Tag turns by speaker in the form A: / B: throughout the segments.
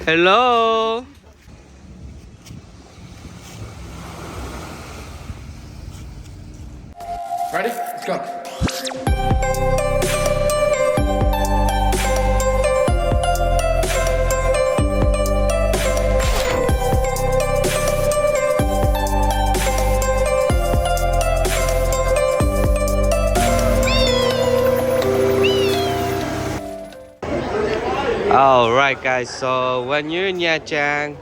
A: Hello.
B: Ready? Let's go.
A: Alright guys, so when you're in Nha Trang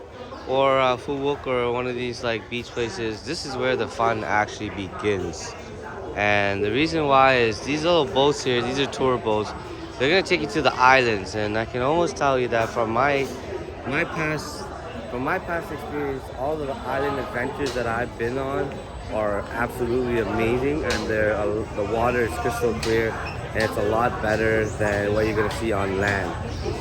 A: or Phu Quoc or one of these like beach places, this is where the fun actually begins. And the reason why is these little boats here, these are tour boats, they're gonna take you to the islands, and I can almost tell you that from my past experience, all of the island adventures that I've been on are absolutely amazing, and the water is crystal clear, and it's a lot better than what you're gonna see on land.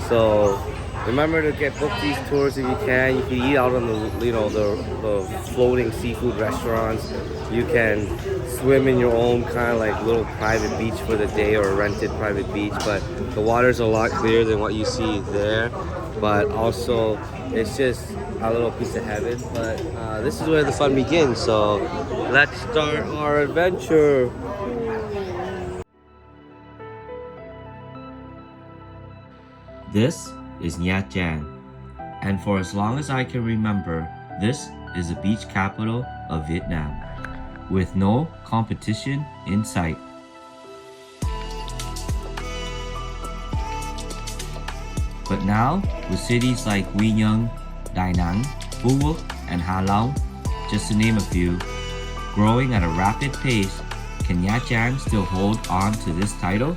A: So remember to book these tours if you can. You can eat out on the floating seafood restaurants. You can swim in your own kind of like little private beach for the day, or a rented private beach, but the water's a lot clearer than what you see there. But also it's just a little piece of heaven. But this is where the fun begins, so let's start our adventure. This is Nha Trang, and for as long as I can remember, this is the beach capital of Vietnam, with no competition in sight. But now, with cities like Quy Nhơn, Da Nang, Phu Quoc, and Ha Long, just to name a few, growing at a rapid pace, can Nha Trang still hold on to this title?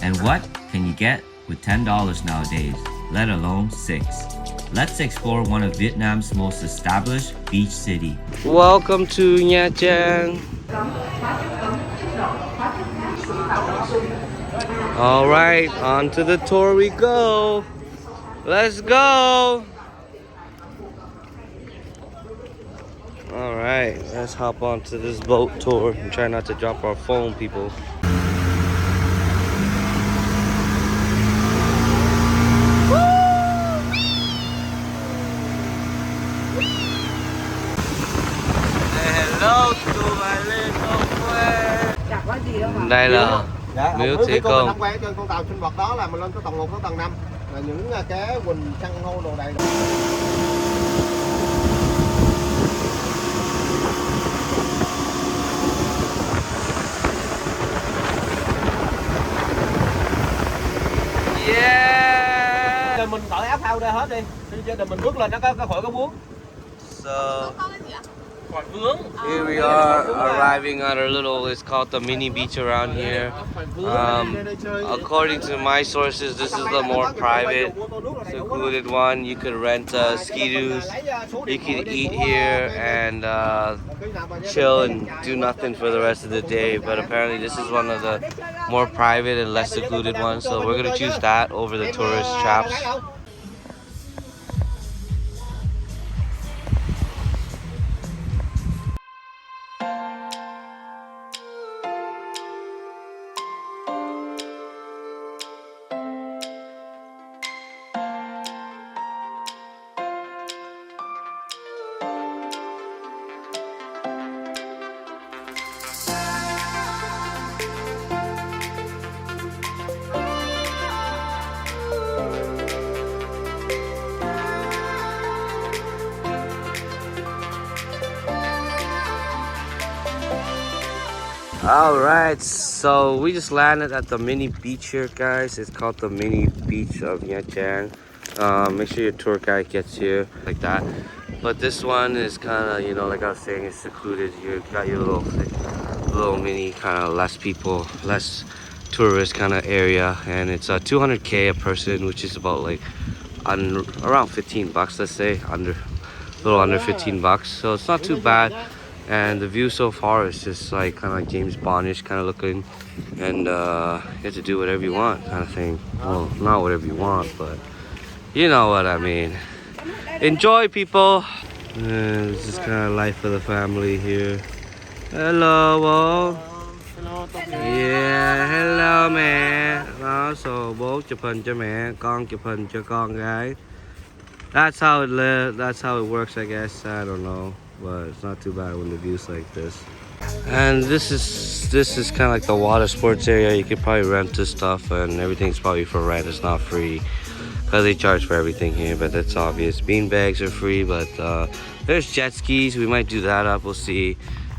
A: And what can you get with $10 nowadays, let alone 6? Let's explore one of Vietnam's most established beach city. Welcome to Nha Trang. All right, on to the tour we go. Let's go. All right, let's hop onto this boat tour and try not to drop our phone, people. Hello to my little friend. Đây là miếu Thế Công.
C: Tham quan trên con tàu sinh vật đó là mình lên tới tầng 1 tới tầng 5 là những cái quỳnh san hô đồ đầy.
A: Yeah.
C: Rồi mình cởi áo phao ra hết đi. Cho mình bước lên nó có khỏi có bướm.
A: So here we are arriving at our little, it's called the mini beach around here. According to my sources, this is the more private, secluded one. You could rent ski-doos, you could eat here and chill and do nothing for the rest of the day. But apparently this is one of the more private and less secluded ones, so we're gonna choose that over the tourist traps. Alright, so we just landed at the mini beach here, guys. It's called the mini beach of Nha Trang. Make sure your tour guide gets here like that. But this one is kind of, you know, like I was saying, it's secluded. You got your little mini kind of less people, less tourist kind of area, and it's 200K a person, which is about like around 15 bucks, let's say, a little under 15 bucks. So it's not too bad. And the view so far is just like kind of like James Bondish kind of looking, and you get to do whatever you want kind of thing. Well, not whatever you want, but you know what I mean. Enjoy, people. This is kind of life of the family here. Hello, all. Yeah, hello mẹ. Đó, so bố chụp hình cho mẹ, con chụp hình cho con gái. That's how it lives. That's how it works, I guess. I don't know, but it's not too bad when the view's like this. And this is kind of like the water sports area. You could probably rent this stuff, and everything's probably for rent. It's not free because they charge for everything here. But that's obvious. Bean bags are free, but there's jet skis. We might do that up. We'll see.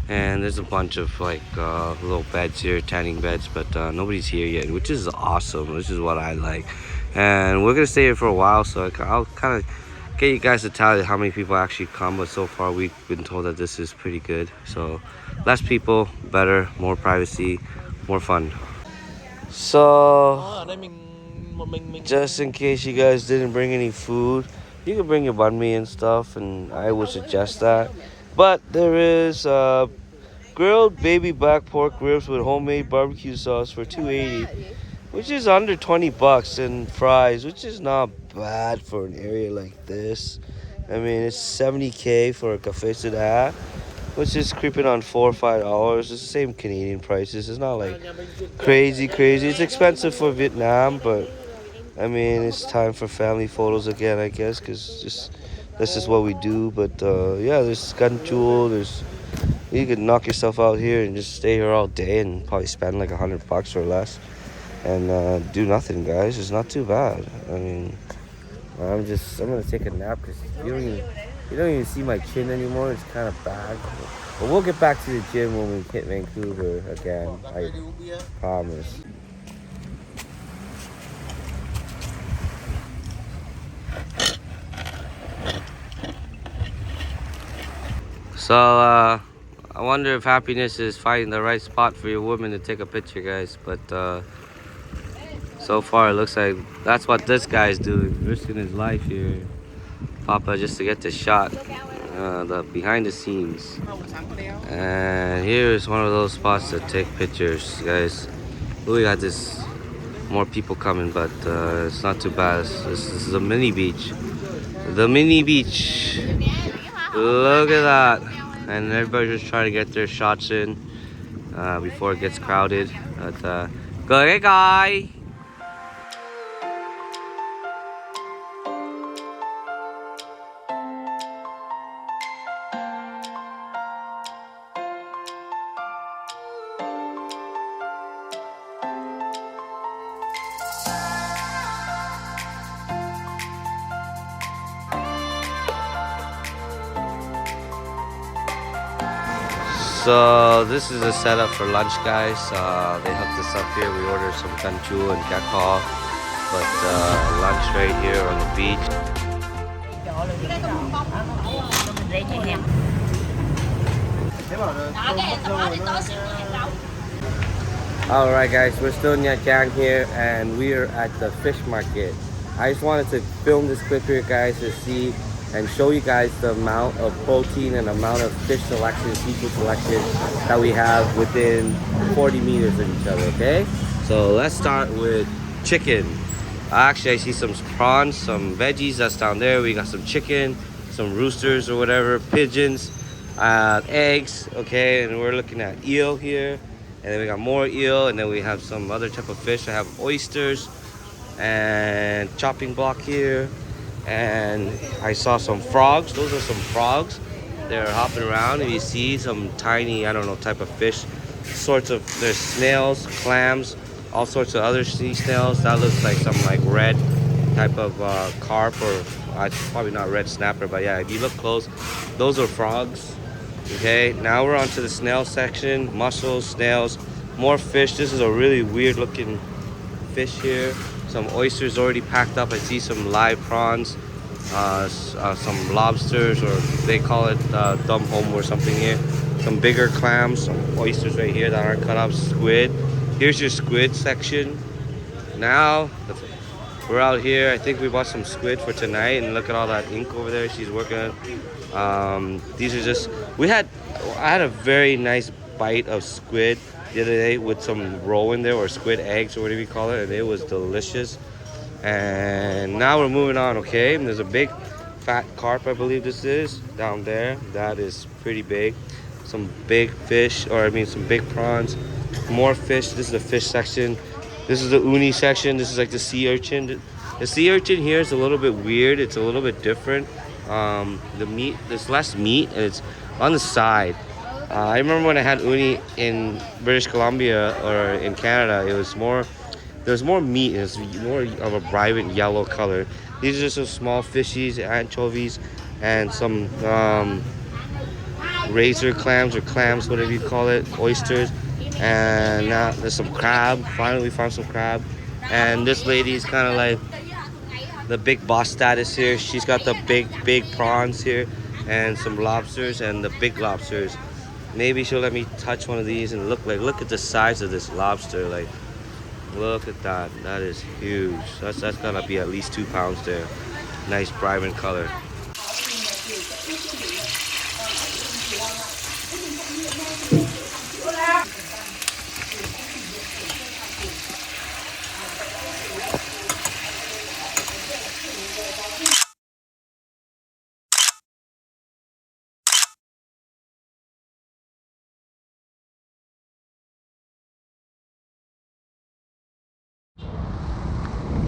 A: And there's a bunch of like little beds here, tanning beds, but nobody's here yet, which is awesome. This is what I like. And we're gonna stay here for a while, so I'll kind of get you guys to tally how many people actually come. But so far we've been told that this is pretty good. So less people, better, more privacy, more fun. So just in case you guys didn't bring any food, you can bring your banh mi and stuff, and I would suggest that. But there is grilled baby back pork ribs with homemade barbecue sauce for $2.80, which is under 20 bucks, and fries, which is not bad for an area like this. I mean, it's 70K for a cafe sedap, which is creeping on $4 or $5. It's the same Canadian prices. It's not like crazy. It's expensive for Vietnam, but I mean, it's time for family photos again, I guess, because that's just what we do. But yeah, there's gun jewel. You could knock yourself out here and just stay here all day and probably spend like $100 or less and do nothing, guys. It's not too bad. I mean, I'm gonna take a nap because you don't even see my chin anymore. It's kind of bad. But we'll get back to the gym when we hit Vancouver again. I promise. So I wonder if happiness is finding the right spot for your woman to take a picture, guys. But so far it looks like that's what this guy's doing, risking his life here, Papa, just to get the shot, the behind the scenes. And here is one of those spots to take pictures, guys. We got this more people coming, but it's not too bad. This is a mini beach. The mini beach. Look at that. And everybody's just trying to get their shots in before it gets crowded. But go hey guy. So this is a setup for lunch, guys. They hooked us up here. We ordered some ganchu and kakao, but lunch right here on the beach. Alright guys, we're still in Nha Trang here and we are at the fish market. I just wanted to film this clip here, guys, to see and show you guys the amount of protein and amount of fish selection, seafood selection that we have within 40 meters of each other, okay? So let's start with chicken. Actually, I see some prawns, some veggies, that's down there. We got some chicken, some roosters or whatever, pigeons, eggs, okay? And we're looking at eel here. And then we got more eel, and then we have some other type of fish. I have oysters and chopping block here. And I saw some frogs. Those are some frogs. They're hopping around, and you see some tiny, I don't know, type of fish. There's snails, clams, all sorts of other sea snails. That looks like some like red type of carp, or probably not red snapper, but yeah, if you look close, those are frogs. Okay, now we're on to the snail section. Mussels, snails, more fish. This is a really weird looking fish here. Some oysters already packed up. I see some live prawns, some lobsters, or they call it dumb home or something here. Some bigger clams, some oysters right here that aren't cut up, squid. Here's your squid section. Now we're out here. I think we bought some squid for tonight, and look at all that ink over there she's working on. These are just, I had a very nice bite of squid the other day with some roll in there, or squid eggs or whatever you call it, and it was delicious. And now we're moving on, okay? And there's a big fat carp, I believe this is, down there. That is pretty big. Some big fish, or I mean some big prawns, More fish. This is the fish section. This is the uni section. This is like the sea urchin. The sea urchin here is a little bit weird. It's a little bit different. The meat, there's less meat and it's on the side. I remember when I had uni in British Columbia or in Canada, it was more, there's more meat. It's more of a vibrant yellow color. These are just some small fishies, anchovies, and some razor clams or clams, whatever you call it, oysters. And now there's some crab. Finally, we found some crab. And this lady's kind of like the big boss status here. She's got the big prawns here and some lobsters and the big lobsters. Maybe she'll let me touch one of these and look at the size of this lobster. Like, look at that. That is huge. That's gonna be at least 2 pounds there. Nice vibrant color.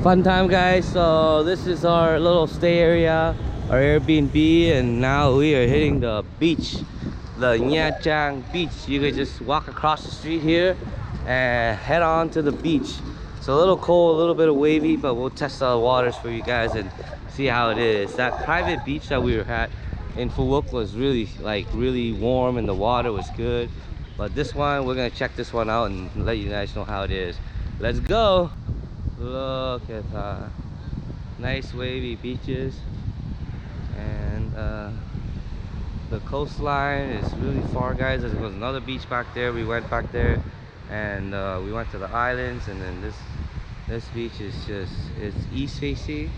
A: Fun time, guys. So this is our little stay area, our Airbnb, and now we are hitting the beach, the Nha Trang beach. You could just walk across the street here and head on to the beach. It's a little cold, a little bit of wavy, but we'll test the waters for you guys and see how it is. That private beach that we were at in Phu Quoc was really warm and the water was good. But this one, we're gonna check this one out and let you guys know how it is. Let's go. Look at that. Nice wavy beaches, and the coastline is really far, guys. There was another beach back there. We went back there, and we went to the islands, and then this beach is it's east facing,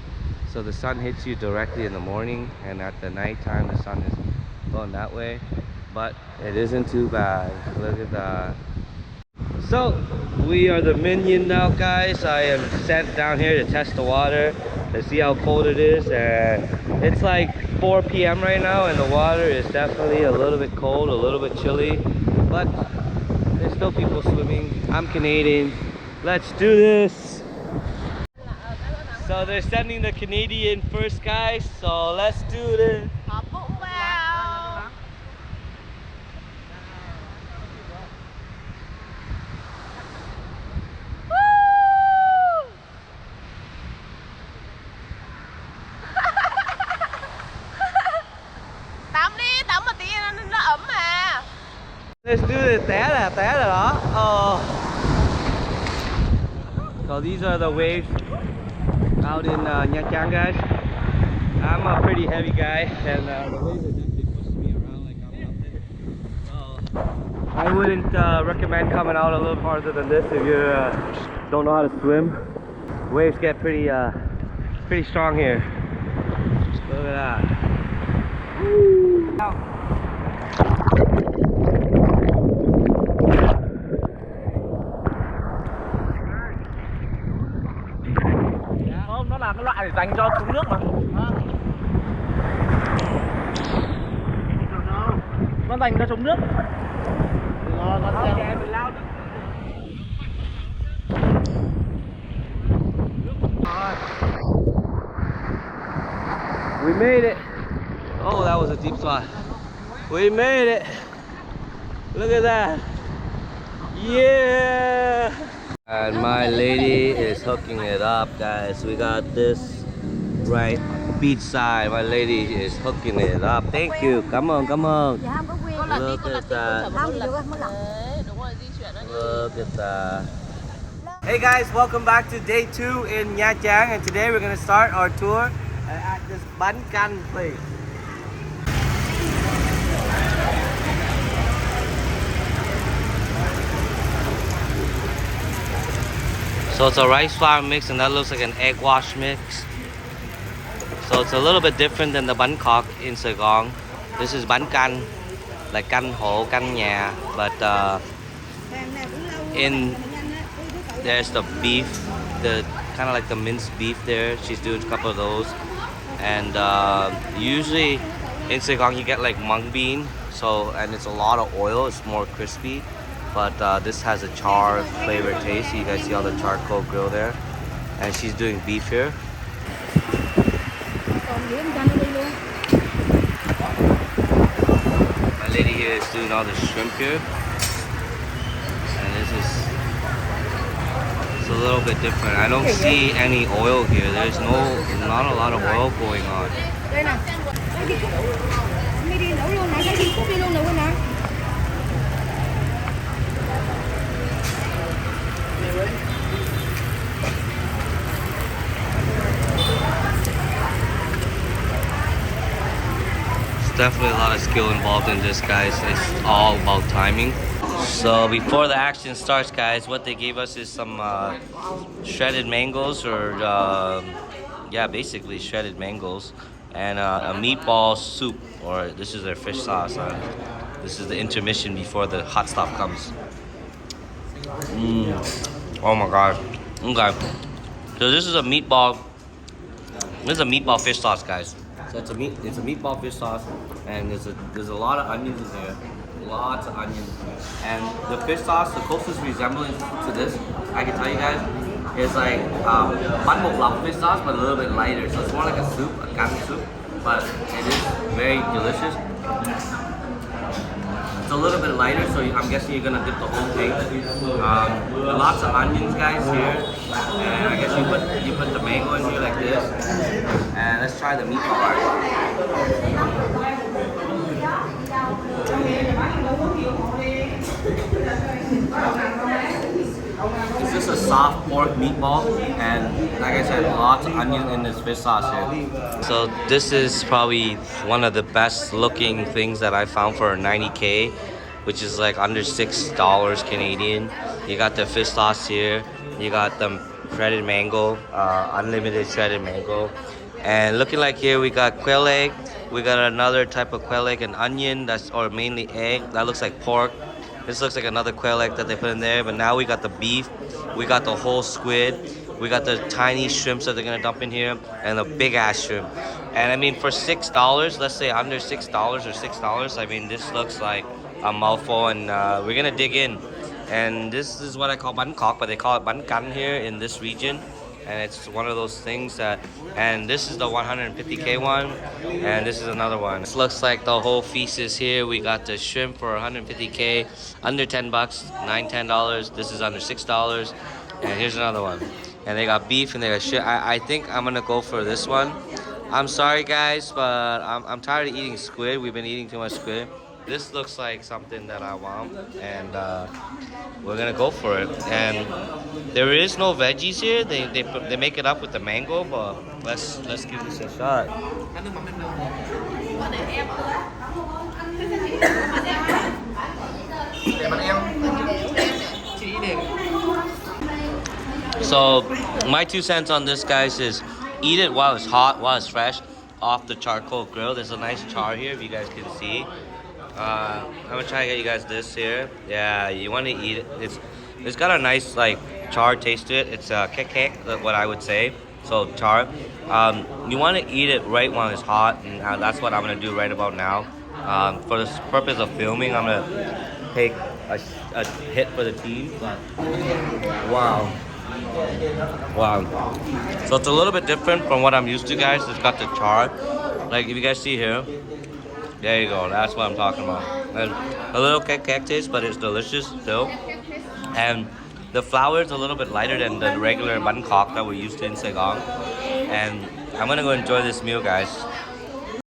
A: so the sun hits you directly in the morning, and at the night time the sun is going that way, but it isn't too bad. Look at that. So we are the minion now, guys. I am sent down here to test the water to see how cold it is, and it's like 4 p.m. right now, and the water is definitely a little bit cold, a little bit chilly, but there's still people swimming. I'm Canadian. Let's do this. So they're sending the Canadian first, guys, so let's do this.
B: tắm đi, tắm một tí nó ấm mà.
A: Let's do it. Té rồi đó. Oh. So these are the waves out in Nha Trang, guys. I'm a pretty heavy guy, and the waves are definitely pushing me around like I'm nothing. So I wouldn't recommend coming out a little farther than this if you don't know how to swim. Waves get pretty strong here. Look at that. Woo.
D: Không, nó là cái loại để dành cho trúng nước mà. Nó dành cho trúng nước.
A: We made it. Oh, that was a deep spot. We made it. Look at that. Yeah. And my lady is hooking it up, guys. We got this right beachside. My lady is hooking it up. Thank you. Come on, come on. Look at that. Look at that. Hey guys, welcome back to day 2 in Nha Trang, and today we're gonna start our tour at this bánh canh place. So it's a rice flour mix, and that looks like an egg wash mix. So it's a little bit different than the bánh khọt in Saigon. This is bánh canh, like canh hộ, canh nhà, but there's the beef, the kind of like the minced beef there. She's doing a couple of those, and usually in Saigon you get like mung bean, and it's a lot of oil. It's more crispy. but this has a char flavor taste. So you guys see all the charcoal grill there, and she's doing beef here. My lady here is doing all the shrimp here, and this is it's a little bit different. I don't see any oil here. There's not a lot of oil going on. Definitely a lot of skill involved in this, guys. It's all about timing. So before the action starts, guys, what they gave us is some shredded mangoes, or yeah, basically shredded mangoes, and a meatball soup, or this is their fish sauce. This is the intermission before the hot stuff comes. Oh my god. Okay. So this is a meatball. This is a meatball fish sauce, guys. So it's a meatball fish sauce, and there's a lot of onions in there, lots of onions. And the fish sauce, the closest resemblance to this, I can tell you guys, is like bun bột lọc fish sauce, but a little bit lighter. So it's more like a soup, a canned soup, but it is very delicious. It's a little bit lighter, so I'm guessing you're gonna dip the whole thing. Lots of onions, guys, here, and I guess you put the mango in here like this. And let's try the meatball part. It's just a soft pork meatball, and like I said, lots of onion in this fish sauce here. So this is probably one of the best looking things that I found for 90K, which is like under $6 Canadian. You got the fish sauce here, you got the shredded mango, unlimited shredded mango. And looking like here, we got quail egg, we got another type of quail egg, and onion, or mainly egg, that looks like pork. This looks like another quail egg that they put in there, but now we got the beef, we got the whole squid, we got the tiny shrimps that they're gonna dump in here, and the big ass shrimp. And I mean, for $6, let's say under $6 or $6, I mean, this looks like a mouthful, and we're gonna dig in. And this is what I call bun kok, but they call it bun kan here in this region. And it's one of those things that, and this is the 150K one, and this is another one. This looks like the whole feast is here. We got the shrimp for 150K, under 10 bucks, $10. This is under $6, and here's another one. And they got beef and they got shit. I think I'm gonna go for this one. I'm sorry guys, but I'm tired of eating squid. We've been eating too much squid. This looks like something that I want, and we're gonna go for it. And there is no veggies here. They make it up with the mango, but let's give this a shot. So my 2 cents on this, guys, is eat it while it's hot, while it's fresh, off the charcoal grill. There's a nice char here, if you guys can see. I'm gonna try to get you guys this here. Yeah, you want to eat it. It's got a nice like char taste to it. It's kek, what I would say. So char. You want to eat it right while it's hot, and that's what I'm gonna do right about now. For the purpose of filming, I'm gonna take a hit for the team. But wow. So it's a little bit different from what I'm used to, guys. It's got the char. Like if you guys see here. There you go, that's what I'm talking about. And a little kek taste, but it's delicious still. And the flour is a little bit lighter than the regular bun kok that we're used to in Saigon. And I'm gonna go enjoy this meal, guys.